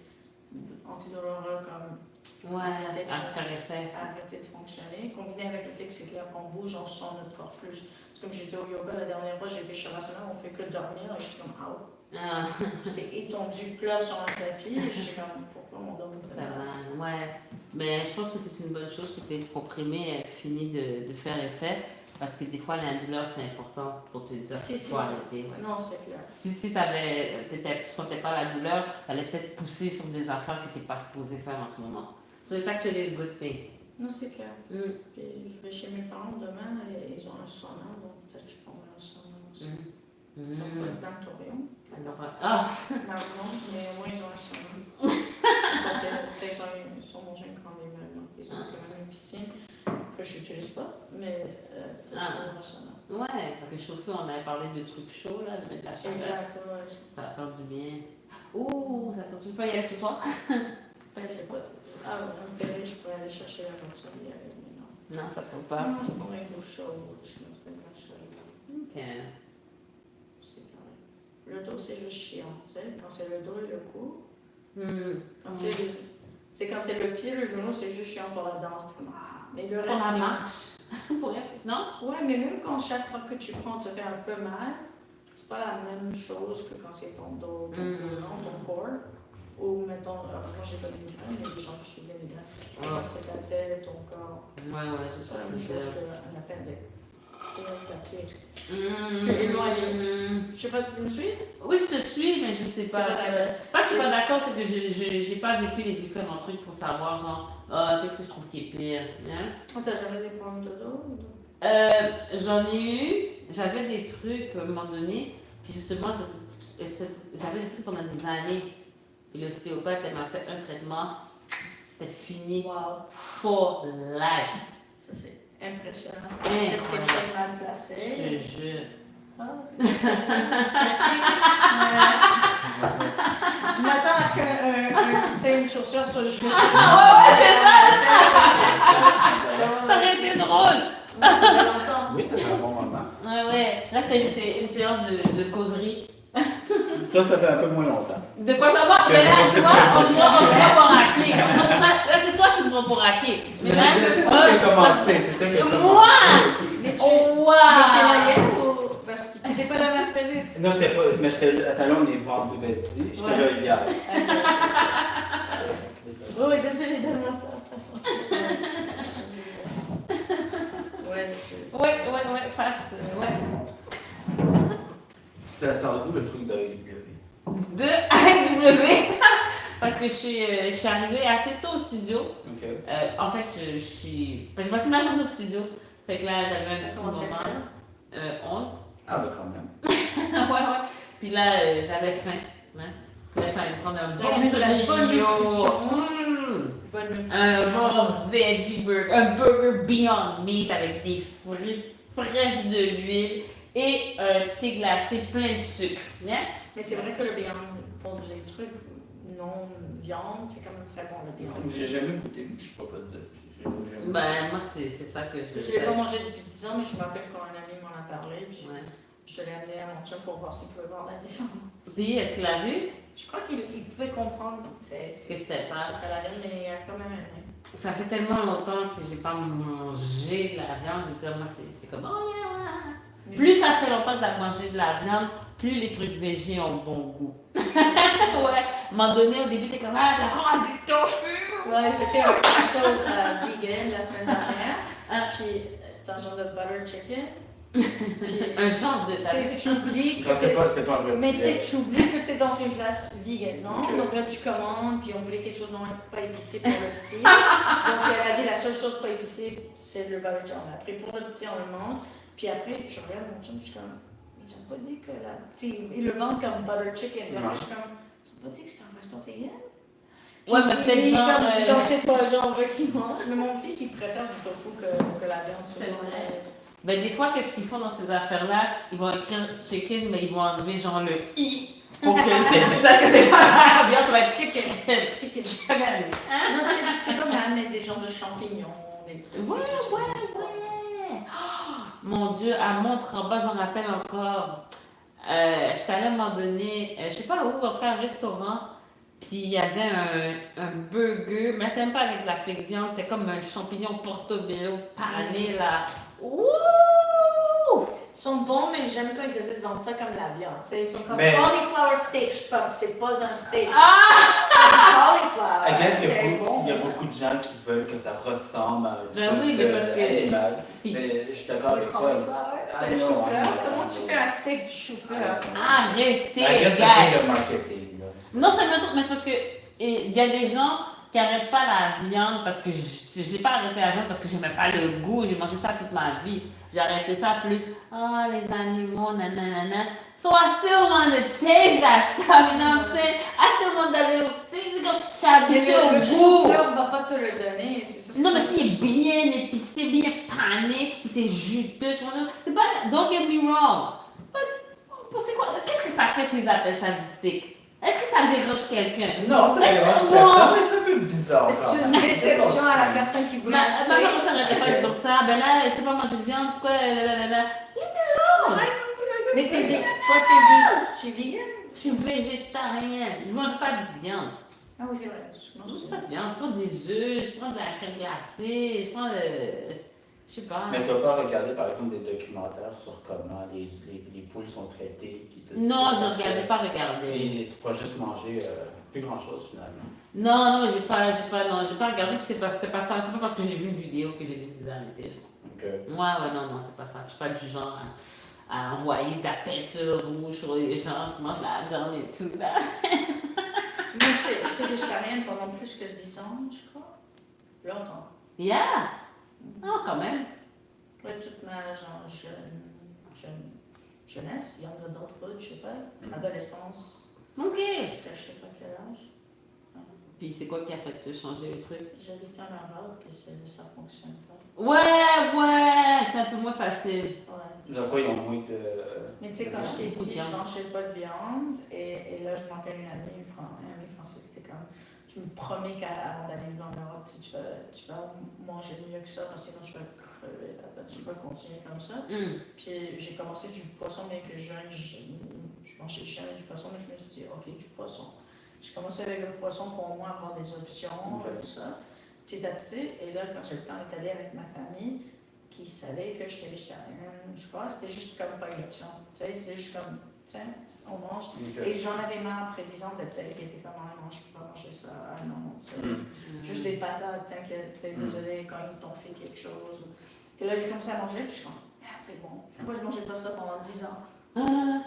antidoloreux comme Ouais, arrêter de fonctionner, combiné avec le fait que c'est clair qu'on bouge, on sent notre corps plus. C'est comme j'étais au yoga la dernière fois, j'ai fait Shavasana, on fait que dormir, et j'étais comme out. Ah. J'étais étendue plat sur un tapis, et j'étais comme pourquoi mon dos me fait mal. Ouais, mais je pense que c'est une bonne chose que tes comprimés finissent de faire effet, parce que des fois la douleur c'est important pour te dire qu'il faut arrêter. Ouais. Non, c'est clair. Si tu sentais pas la douleur, tu allais peut-être pousser sur des affaires que tu n'es pas supposé faire en ce moment. So it's actually a good thing. Non, c'est clair. Puis je vais chez mes parents demain et ils ont un sauna, donc peut-être que je prendrai un sauna aussi. Ils n'ont pas de planétorium. Ah! Non, mais au moins ils ont un sauna. Ils sont mangés une grande immeuble, donc ils ont quand même une piscine que je n'utilise pas, mais peut-être un sauna. Ouais, avec le chauffeur, on avait parlé de trucs chauds, là, de mettre la chaleur. Exact, ouais. Ça va faire du bien. Ouh, ça continue pas y aller ce soir? Pas y aller ce soir. Ah, en fait, je pourrais aller chercher la voiture y aller, mais non. Non, ça peut pas. Non, je prendrais une douche chaude, je mettrais une douche chaude. Ok. C'est correct. Le dos, c'est juste chiant, tu sais, quand c'est le dos et le cou. Quand c'est le pied, le genou, c'est juste chiant pour la danse. Mais le reste, pour la marche. Non? Ouais, mais même quand chaque fois que tu prends te fait un peu mal, c'est pas la même chose que quand c'est ton dos, ton corps. Ou mettons, moi j'ai pas de migraine, mais il y a des gens qui souffrent des migraines. Quand c'est ta tête, ton corps. Ouais, c'est pas la même chose qu'un appendix. Je sais pas, tu me suis? Oui, je te suis, mais je sais pas. Pas que je suis pas d'accord, c'est que j'ai pas vécu les différents trucs pour savoir, genre, qu'est-ce que je trouve qui est pire. Hein? T'as jamais des problèmes de dos? J'en ai eu, j'avais des trucs à un moment donné, puis justement, j'avais des trucs pendant des années. Puis l'ostéopathe, elle m'a fait un traitement, c'était fini. Wow. For life. Ça, c'est impressionnant. C'est peut-être quelque chose de mal placé. Je te jure. Ah, c'est je m'attends à ce que une chaussure soit juste. Ouais, c'est ça! Ça aurait été drôle! Oui, c'est un bon moment. Ouais. Là, c'est une séance de causerie. Toi, ça fait un peu moins longtemps. De quoi ça va? Mais là, tu vois, on se voit pour raquer. Là, c'est toi qui me vois pour raquer. Mais là, c'est commencé. C'était moi! Mais Wow! t'es là ou parce que t'étais pas là mercredi? Non, j'étais pas. Mais j'étais. Attends, là, on est vendredi. J'étais là hier. Oui, désolé, donne-moi ça. Ouais, passe. Ouais. Ça sort d'où le truc d'AEW? De AEW, parce que je suis arrivée assez tôt au studio. Ok. En fait, je passais ma journée au studio. Fait que là, j'avais un petit moment. 11. Ah, bah, quand même. Ouais. Puis là, j'avais faim. Hein? Puis là, je allée prendre un bon bonne nutrition. Un bon veggie burger. Un burger Beyond Meat avec des frites fraîches de l'huile et un thé glacé plein de sucre. Hein? Mais c'est vrai que le Beyond, pour des trucs non viande, c'est quand même très bon le Beyond. J'ai jamais goûté, je sais pas quoi te dire. Ben, moi, c'est ça que je l'ai pas mangé depuis 10 ans, mais je me rappelle quand un ami m'en a parlé. Puis je l'ai amené à mon chum pour voir s'il pouvait voir la différence. Puis, est-ce qu'il l'a vu? Je crois qu'il pouvait comprendre que c'était pas la viande, mais il a quand même aimé. Ça fait tellement longtemps que j'ai pas mangé de la viande. Je veux dire, moi, c'est comme, oh yeah! Plus ça fait longtemps que tu as mangé de la viande, plus les trucs végés ont bon goût. Ouais. À un moment donné, au début, t'es comme, ah, la du tofu! Ouais, j'ai fait un resto vegan la semaine dernière. Puis c'est un genre de butter chicken. Un genre de. Tu sais, tu oublies que C'est pas un vrai mais tu sais, poulet. tu oublies que tu es dans une place vegan, non? Ok. Donc là, tu commandes, puis on voulait quelque chose non pas épicé pour le petit. Donc elle a dit la seule chose pas épicée, c'est le butter chicken. Après, pour le petit, on le mange. Puis après, je regarde mon chum, je suis comme, ils ont pas dit que la. Tu sais, ils le vendent comme butter chicken. Là, Ouais. je suis comme, ils ont pas dit que c'était un resto vegan? Ouais, mais Puis, peut-être il est genre, comme, genre, peut-être pas genre qui mange. Mais mon fils, il préfère du tofu que la viande. C'est souvent. vrai. Ben, des fois, qu'est-ce qu'ils font dans ces affaires-là? Ils vont écrire chicken, mais ils vont enlever genre le i pour que tu saches que c'est pas la viande, ça va être chicken. Chicken. Chicken. Non, c'était pas mal, mais des genres de champignons, des trucs. Ouais, ouais. Oh, mon Dieu, à Montremblant, je me rappelle encore. J'étais allée à un moment donné, je sais pas où, après un restaurant, puis il y avait un burger, mais c'est même pas avec de la fake viande, c'est comme un champignon portobello pané là. Ouh! Ils sont bons, mais j'aime quand ils essaient de vendre ça comme la viande. Tu sais, ils sont comme Mais- cauliflower steak. Je suis comme, c'est pas un steak. Ah! C'est cauliflower. I guess C'est bon. il y a beaucoup de gens qui veulent que ça ressemble à un Ben truc oui, mais parce que- animal. Mais je suis d'accord Le avec toi. cauliflower, c'est le I know, chou-fleur. I know. Comment tu fais un steak du chou-fleur? Arrêtez, I guess c'est un peu de guys! marketing. Là. Non seulement tout, mais c'est parce que il y a des gens qui n'arrêtent pas la viande parce que j'ai pas arrêté la viande parce que j'aimais pas le goût, j'ai mangé ça toute ma vie. J'ai arrêté ça plus, oh les animaux, nanana. So I still want to taste that stuff, you know what I'm saying? I still want that little, tu sais, c'est comme, je suis habituée Le au goût. chou-fleur ne va pas te le donner. C'est ça. Non, mais s'il est bien épicé, bien pané, puis c'est juteux, tu vois, c'est pas, don't get me wrong. C'est quoi, qu'est-ce que ça fait s'ils appellent ça du steak? Est-ce que ça dérange quelqu'un? Non, ça Est-ce dérange que- personne, mais c'est un peu bizarre. quand C'est une même. déception à la personne qui voulait Ma acheter. maman s'arrêtait pas de dire ça. Ben là, je sais pas manger de viande, pourquoi, là. Mais t'es vegan. Toi, t'es vegan. Tu es vegan? Je suis végétarienne. Je mange pas de viande. Ah oui, c'est vrai. Je Je mange mange pas de viande. Je prends des œufs, je prends de la crème glacée, je prends de. Je sais pas. Mais tu n'as pas regardé, par exemple, des documentaires sur comment les poules sont traitées. Puis tout Non, ça. j'ai pas regardé. Puis tu pourras juste manger plus grand-chose, finalement. Non, j'ai pas regardé, puis c'était pas ça. C'est pas parce que j'ai vu une vidéo que j'ai décidé d'arrêter. Donc, Ouais, non, c'est pas ça. Je suis pas du genre à envoyer de la peinture rouge sur les gens qui mangent la viande et tout, là. Moi, j'étais végétarienne pendant plus que 10 ans, je crois. Longtemps. Yeah! Ah, quand même. Ouais, toute ma genre, jeunesse, young adulthood, je sais pas, adolescence, Ok. jusqu'à je sais pas quel âge. Puis c'est quoi qui a fait te changer le truc? J'habitais en Europe, puis ça fonctionne pas. Ouais, c'est un peu moins facile. Ouais. donc, quoi, ils ont moins de. Mais tu sais, quand j'étais beaucoup de ici, je viande. mangeais pas de viande, et là, je manquais une amie française, c'était comme, tu me promets qu'avant d'aller vivre en Europe, tu vas manger mieux que ça, parce que sinon tu vas crever, là, tu vas continuer comme ça. Puis j'ai commencé du poisson, bien que jeune, je mangeais jamais du poisson, mais je me suis dit, ok, du poisson. J'ai commencé avec le poisson pour au moins avoir des options, tout ça, petit à petit. Et là, quand j'ai le temps d'être allée avec ma famille, qui savait que j'étais végétarienne, je crois, c'était juste comme pas une option. Tu sais, c'est juste comme, tiens, on mange. Et j'en avais marre après 10 ans d'être celle qui était comme, ah non, je peux pas manger ça, ah non, c'est juste des patates, t'inquiète, t'es désolé quand ils t'ont fait quelque chose. Et là, j'ai commencé à manger, puis je suis comme, ah, c'est bon. Pourquoi je mangeais pas ça pendant 10 ans? Non.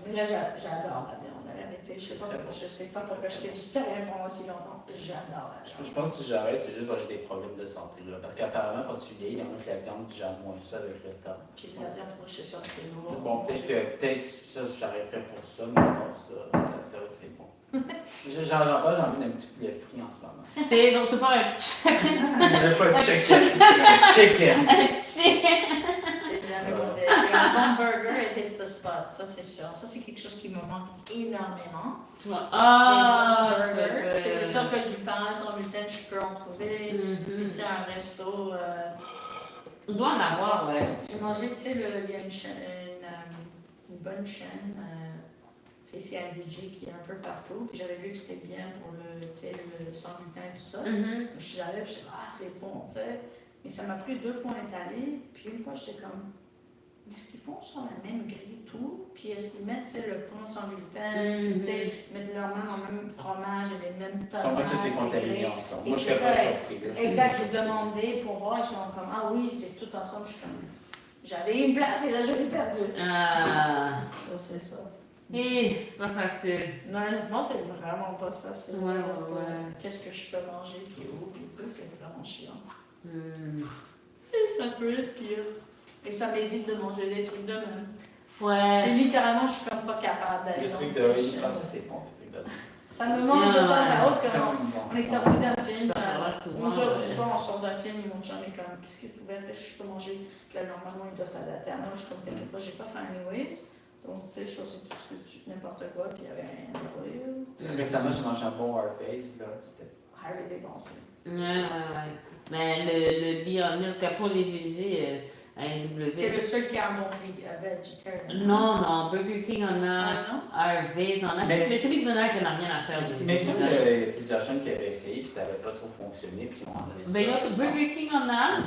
Mais là, j'adore la viande, la vérité. Je sais pas pourquoi j'étais végétarienne pendant si longtemps. J'adore la viande. Je pense que si j'arrête, c'est juste parce que j'ai des problèmes de santé. Là. Parce qu'apparemment, quand tu vieillis, il y en a que la viande digère moins ça avec le temps. Puis la viande rouge, c'est sûr que c'est nouveau. Bon, peut-être ça, j'arrêterais pour ça, mais bon, c'est vrai que c'est bon. J'ai envie d'un petit poulet frit en ce moment. Donc c'est pas un chicken. Pas un chicken. Un chicken. C'est bien regardé. Un bon burger, it hits the spot. Ça, c'est sûr. Ça, c'est quelque chose qui me manque énormément. Tu vois. Un burger. C'est sûr que du pain sans gluten, je peux en trouver. Puis, tu sais, un resto. On doit en avoir, ouais. J'ai mangé, tu sais, il y a une bonne chaîne. Tu sais, c'est un DJ qui est un peu partout. Puis j'avais vu que c'était bien pour le sans gluten et tout ça. Je suis allée, je me suis dit, ah, c'est bon, tu sais. Mais ça m'a pris 2 fois en Italie. Puis une fois, j'étais comme, est-ce qu'ils font sur la même grille tout? Puis est-ce qu'ils mettent, tu sais, le pain sans gluten, tu sais, mettent leur main dans le même fromage et les mêmes Ils sont pas tous tomates, contaminés et ensemble. et Moi, je c'est serais pas ça, surpris. là. exact, j'ai demandé pour voir, ils sont comme, ah oui, c'est tout ensemble, je suis comme, j'avais une place et là je l'ai perdue. Ah. Ça, c'est ça. Pas facile. Non, honnêtement, c'est vraiment pas facile. Ouais, ouais, ouais. Qu'est-ce que je peux manger, puis où, puis tout, c'est vraiment chiant. Hmm. Et ça peut être pire. Et ça m'évite de manger des trucs de même. Ouais. J'ai littéralement, je suis comme pas capable d'aller Le dans truc le de kitchen. ça c'est bon. le truc de- Ça me manque de temps à autre C'est que quand même bon. on est sorti d'un film. Ça va souvent, 11 heures du ouais. soir, on sort d'un film et mon chum est comme, qu'est-ce que tu ouvert, qu'est-ce que je peux manger? Puis là, normalement, il doit s'adapter à moi. Je suis comme, t'inquiète pas, j'ai pas faim anyways. Donc, tu sais, je choisis tout ce que tu, n'importe quoi, puis il y avait rien à brûler. Récemment, j'ai mangé un bon Harvey's, là. C'était Harry, c'est bon, c'est. Ouais. Mais le Beyond Meat, jusqu'à pour les végés, à C'est le NW. seul qui a un bon vegetarian. Non, Burger King en Ah a, non? Harvey's en a. Mais- Mais c'est McDonald's qui n'a rien à faire. de Mais il végétarien. y avait plusieurs chaînes qui avaient essayé, puis ça n'avait pas trop fonctionné, puis on en avait Ben, Burger King en a,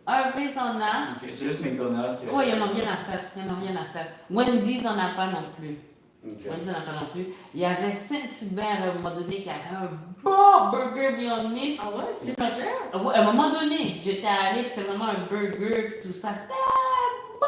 Harvey's en a. Ok. C'est juste McDonald's qui avait. Oui, ils n'en ont rien à faire. Ils n'en ont rien à faire. Wendy's n'en a pas non plus. Ok. Wendy's n'en a pas non plus. Il y avait Saint-Hubert à un moment donné qui avait un bon burger Beyond Meat. Ah ouais, c'est pas cher. À un moment donné, j'étais allée, puis c'est vraiment un burger, puis tout ça. C'était bon!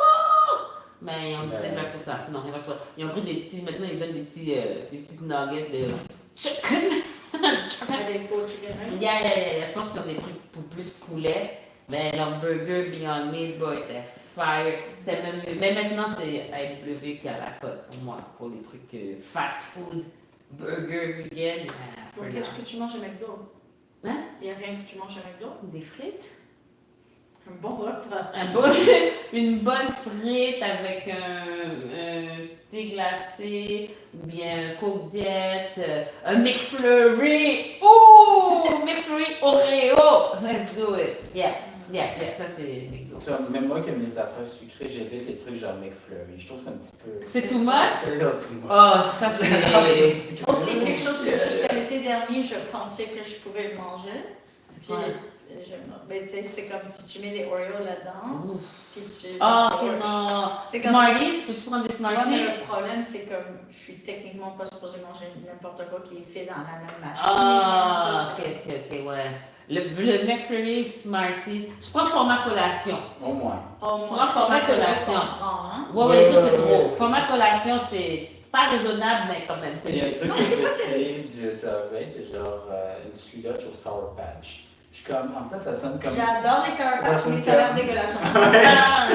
Mais on décidé de faire ça. Non, ils ont fait ça. Ils ont pris des petits, maintenant ils donnent des petites nuggets de chicken. Des faux chicken. Yeah. Je pense qu'ils ont des trucs pour plus poulet. Ben, leur burger Beyond Meat, boy, était fire. C'est même mieux. Mais maintenant, c'est AW qui a la cote pour moi, pour les trucs fast food, burger vegan. Donc, qu'est-ce que tu manges à McDo? Hein? Il n'y a rien que tu manges à McDo? Des frites? Un bon repas. Une bonne frite avec un thé glacé, ou bien un Coke Diet, un McFlurry. Oh! McFlurry Oreo! Let's do it. Yeah, ça c'est McDo. Tu vois, même moi qui aime les affaires sucrées, j'évite les trucs genre McFlurry. Je trouve ça un petit peu. C'est too much? C'est là, too much. Oh, ça c'est... Aussi, quelque chose que jusqu'à l'été dernier, je pensais que je pouvais le manger. Puis, Ouais. ben, tu sais, c'est comme si tu mets des Oreos là-dedans, Ouf. puis tu. Oh, ok, non. C'est comme. Smarties, peux-tu prendre des Ouais, Smarties? mais le problème, c'est que je suis techniquement pas supposée manger n'importe quoi qui est fait dans la même machine. Ah, tout, ok, ouais. Le McFlurry Smarties, je prends format collation. Au moins. Oh, Prends moi, format c'est vrai que collation. je comprends, hein. Ouais, les choses c'est Ouais. trop. Format collation, c'est pas raisonnable, mais quand même, c'est Il y a un mieux. truc que j'ai essayé du Harvey, c'est genre une slush au Sour Patch. Je suis comme, en fait, ça sonne comme. J'adore les Sour Patch, Ça mais sonne ça a l'air comme- dégueulasse. Ah,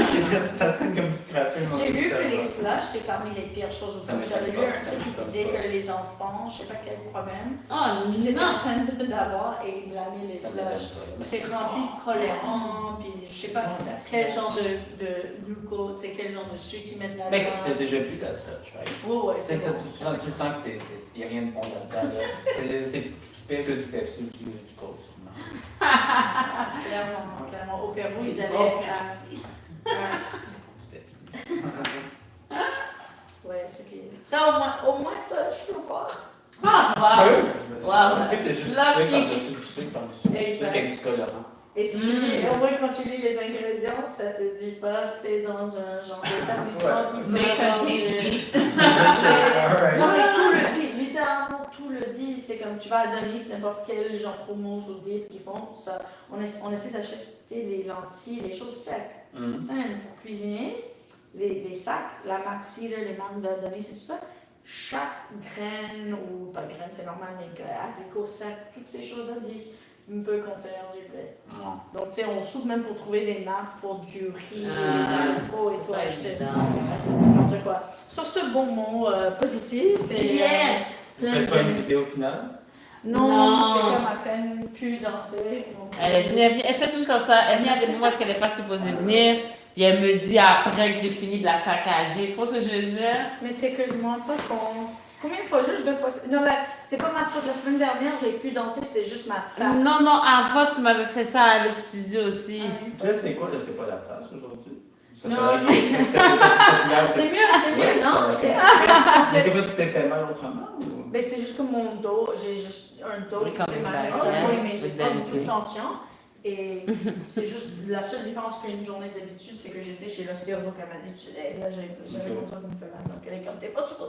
Ça sonne comme scraper mon J'ai vu que les estomac. slush, c'est parmi les pires choses au Ça monde. J'avais lu m'étonne pas, un ça truc qui m'étonne disait pas. que les enfants, je sais pas quel problème, oh, qui s'étaient non. en train d'avoir et blâmer les Ça slush. m'étonne pas. Mais C'est rempli de colorants, puis je sais pas bon, la quel slush. genre de glucose, c'est quel genre de sucre qu'ils mettent Mais là-dedans. t'as déjà bu la slush, right? Ouais, C'est c'est ça, bon. tu sens que il n'y a rien de bon là-dedans. Là. C'est pire que du Pepsi ou du Coke, sûrement. Clairement. Au Pérou, ils avaient. Bon, Ouais, Du Pepsi. ouais, ce qui est. Ça, au moins ça, je peux voir. Ah, wow. Wow. C'est juste du Lucky. sucre par-dessus du sucre par-dessus du Exact. sucre avec du colorant. Et si tu lis, au moins quand tu lis les ingrédients, ça te dit pas fait dans un genre d'établissement qui peut Mais avoir quand du- tu Alright. Non, mais tout le dit, littéralement tout le dit. C'est comme tu vas à Denise, n'importe quel genre fromage ou dip qu'ils font. Ça, on essaie d'acheter les lentilles, les choses secs, saines pour cuisiner. Les sacs, la maxi, là, les mangues de Denise et tout ça. Chaque graine, ou pas graine, c'est normal, mais haricots secs, toutes ces choses-là disent un peu contenir du blé. Non. Donc, tu sais, on souffre même pour trouver des marques pour du riz, Ah, des haricots et tout, pas acheter. évident. C'est n'importe quoi. Sur ce bon mot positif. Et, Yes! Vous faites pas une vidéo finale? Non, Non. j'ai comme à peine pu danser. donc- Elle est venue, elle fait tout le temps ça. Elle vient avec moi parce qu'elle n'est pas supposée venir. Puis elle me dit après que j'ai fini de la saccager. Tu vois ce que je veux dire? Mais c'est que je m'en rends pas compte. Combien de fois? Juste 2 fois. Non, c'était pas ma faute. La semaine dernière, j'ai pu danser, c'était juste ma face. Non, avant tu m'avais fait ça à le studio aussi. Là, c'est quoi? Là, c'est pas la face aujourd'hui? Ça Non, paraît que non. c'est- C'est mieux, non? Ouais, C'est Mais c'est quoi, tu t'es fait mal autrement? Ou? Mais c'est juste que mon dos, j'ai juste un dos Oui, qui comme fait une mal. danse, Ah, hein, oui, mais j'ai with pas beaucoup dancing. de tension. Et c'est juste la seule différence qu'une journée d'habitude, c'est que j'étais chez l'ostéopathe, elle m'a dit, tu sais, là, j'avais mon doigt qui me fait mal. Donc elle est comme, t'es pas sur